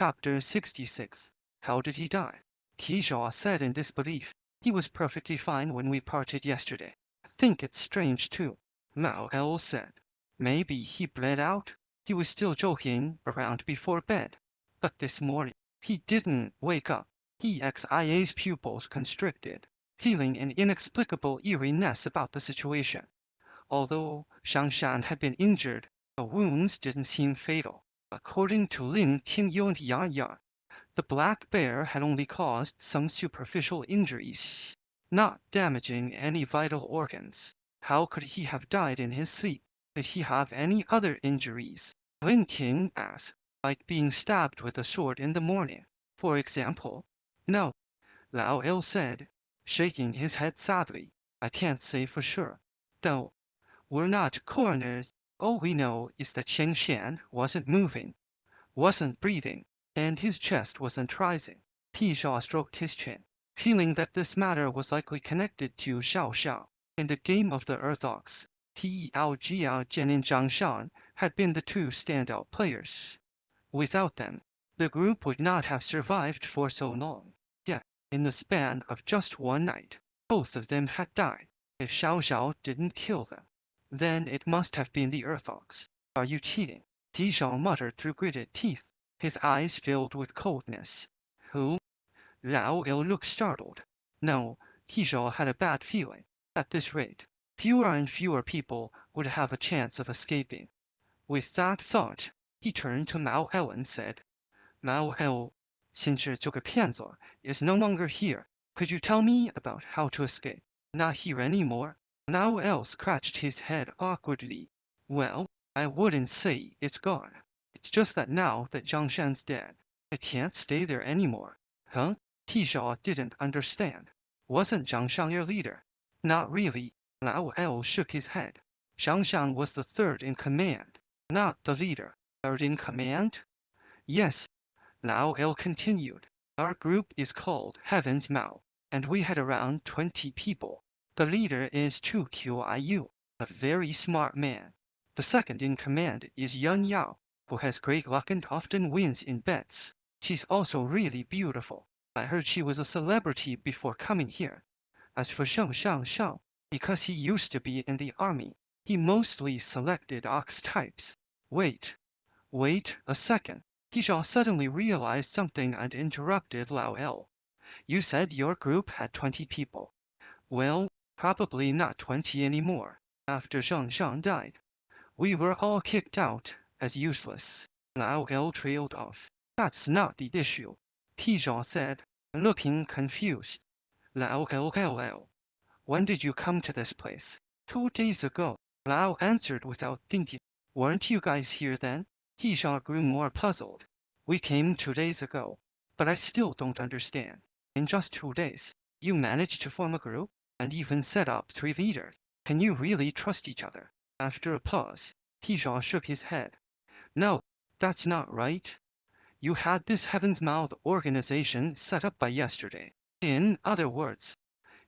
Chapter 66. How did he die? Tisha said in disbelief. He was perfectly fine when we parted yesterday. I think it's strange too, Lao El said. Maybe he bled out? He was still joking around before bed. But this morning, he didn't wake up. EXIA's pupils constricted, feeling an inexplicable eeriness about the situation. Although Shangshan had been injured, the wounds didn't seem fatal. According to Lin Tingyong, the black bear had only caused some superficial injuries, not damaging any vital organs. How could he have died in his sleep? Did he have any other injuries? Lin Ting asked, like being stabbed with a sword in the morning, for example. No, Lao Il said, shaking his head sadly. I can't say for sure. Though we're not coroners. All we know is that Shangshan wasn't moving, wasn't breathing, and his chest wasn't rising. Tisha stroked his chin, feeling that this matter was likely connected to Xiao Xiao. In the game of the Earth Ox, Tiao Jia Jian and Zhang Shan had been the two standout players. Without them, the group would not have survived for so long. Yet, in the span of just one night, both of them had died. If Xiao Xiao didn't kill them, then it must have been the Earth Ox. Are you cheating? Tisha muttered through gritted teeth, his eyes filled with coldness. Who? Lao Il looked startled. No, Tisha had a bad feeling. At this rate, fewer and fewer people would have a chance of escaping. With that thought, he turned to Mao El and said, Mao El, since your 骗子 is no longer here, could you tell me about how to escape? Not here anymore. Mao El scratched his head awkwardly. Well, I wouldn't say it's gone. It's just that now that Zhangshan's dead, I can't stay there anymore. Huh? Tisha didn't understand. Wasn't Zhangshan your leader? Not really. Lao El shook his head. Zhangshan was the third in command, not the leader. Third in command? Yes. Lao El continued. Our group is called Heaven's Mao, and we had around 20 people. The leader is Chu Qiu, a very smart man. The second in command is Yun Yao, who has great luck and often wins in bets. She's also really beautiful. I heard she was a celebrity before coming here. As for Sheng Shang, because he used to be in the army, he mostly selected ox types. Wait a second. Tisha suddenly realized something and interrupted Lao El. You said your group had 20 people. Well, probably not 20 anymore. After Sheng Shang died, we were all kicked out as useless. Lao El trailed off. That's not the issue, Tisha said, looking confused. Lao El, when did you come to this place? 2 days ago, Lao answered without thinking. Weren't you guys here then? Tisha grew more puzzled. We came 2 days ago, but I still don't understand. In just 2 days, you managed to form a group, and even set up 3 leaders. Can you really trust each other? After a pause, Tisha shook his head. No, that's not right. You had this Heaven's Mouth organization set up by yesterday. In other words,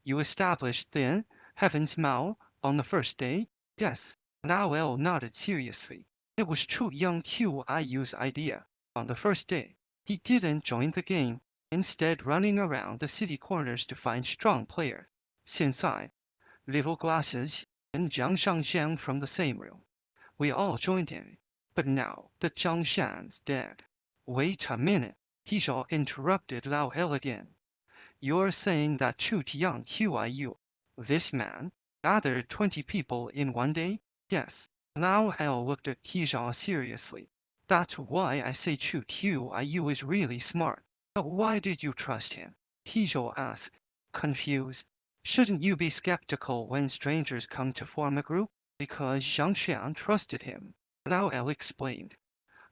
you established the Heaven's Mouth on the first day? Yes. Lao El nodded seriously. It was Chu Young Qiu's idea. On the first day, he didn't join the game, instead running around the city corners to find strong players. Since I, Little Glasses, and Jiang Shangxiang from the same room, we all joined in. But now that Zhang Shan's dead. Wait a minute, Tisha interrupted Lao El again. You're saying that Chu Tiang Qiu, this man, gathered 20 people in one day? Yes. Lao El looked at Tisha seriously. That's why I say Chu Qiu is really smart. But why did you trust him? Tisha asked, confused. Shouldn't you be skeptical when strangers come to form a group? Because Xiangshan trusted him. Lao El explained.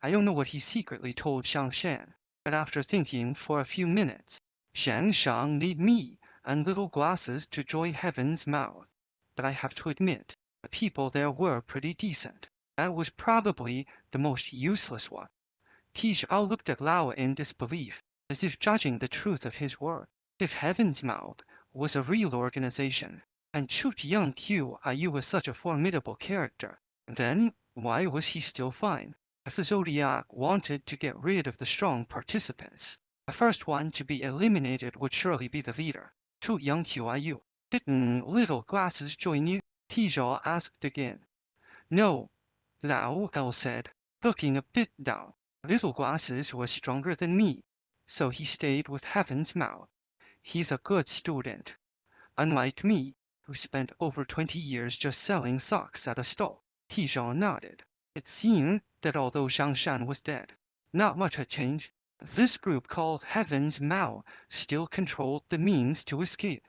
I don't know what he secretly told Xiangshan, but after thinking for a few minutes, Xiangshan need me and Little Glasses to join Heaven's Mouth. But I have to admit, the people there were pretty decent. That was probably the most useless one. Tisha looked at Lao in disbelief, as if judging the truth of his word. If Heaven's Mouth was a real organization, and Chu Tiang Qiu was such a formidable character, then why was he still fine? The Zodiac wanted to get rid of the strong participants. The first one to be eliminated would surely be the leader. Tu Yang Qiu. Didn't Little Glasses join you? Tijia asked again. No, Lao El said, looking a bit down. Little Glasses was stronger than me, so he stayed with Heaven's Mouth. He's a good student. Unlike me, who spent over 20 years just selling socks at a stall. Tijia nodded. It seemed that although Zhangshan was dead, not much had changed. This group called Heaven's Mao still controlled the means to escape.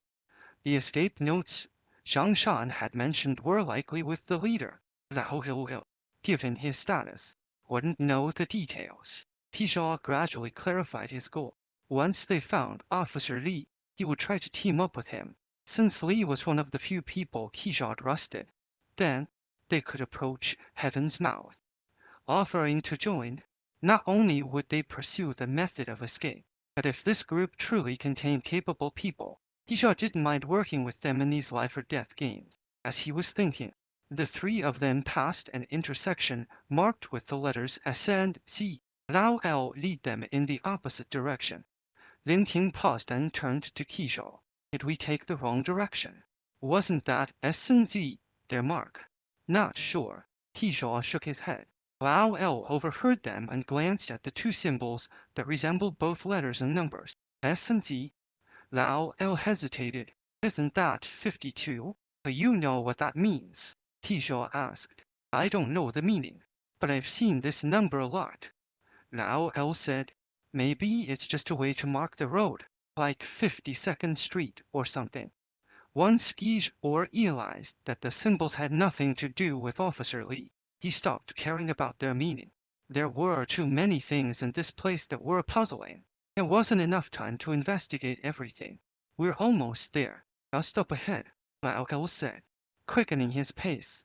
The escape notes Zhangshan had mentioned were likely with the leader, Lao Hil. Given his status, wouldn't know the details. Tijia gradually clarified his goal. Once they found Officer Li, he would try to team up with him. Since Li was one of the few people Tijia trusted, then they could approach Heaven's Mouth, offering to join. Not only would they pursue the method of escape, but if this group truly contained capable people, Tijia didn't mind working with them in these life or death games. As he was thinking, the three of them passed an intersection marked with the letters S and C. Lao El lead them in the opposite direction. Lin Ting paused and turned to Tijia. Did we take the wrong direction? Wasn't that S and Z their mark? Not sure. Tijia shook his head. Lao El overheard them and glanced at the two symbols that resembled both letters and numbers. S and Z. Lao El hesitated. Isn't that 52? You know what that means? Tijia asked. I don't know the meaning, but I've seen this number a lot. Lao El said. Maybe it's just a way to mark the road, like 52nd Street or something. Once Or realized that the symbols had nothing to do with Officer Li, he stopped caring about their meaning. There were too many things in this place that were puzzling. There wasn't enough time to investigate everything. We're almost there. Just up ahead, Lao El said, quickening his pace.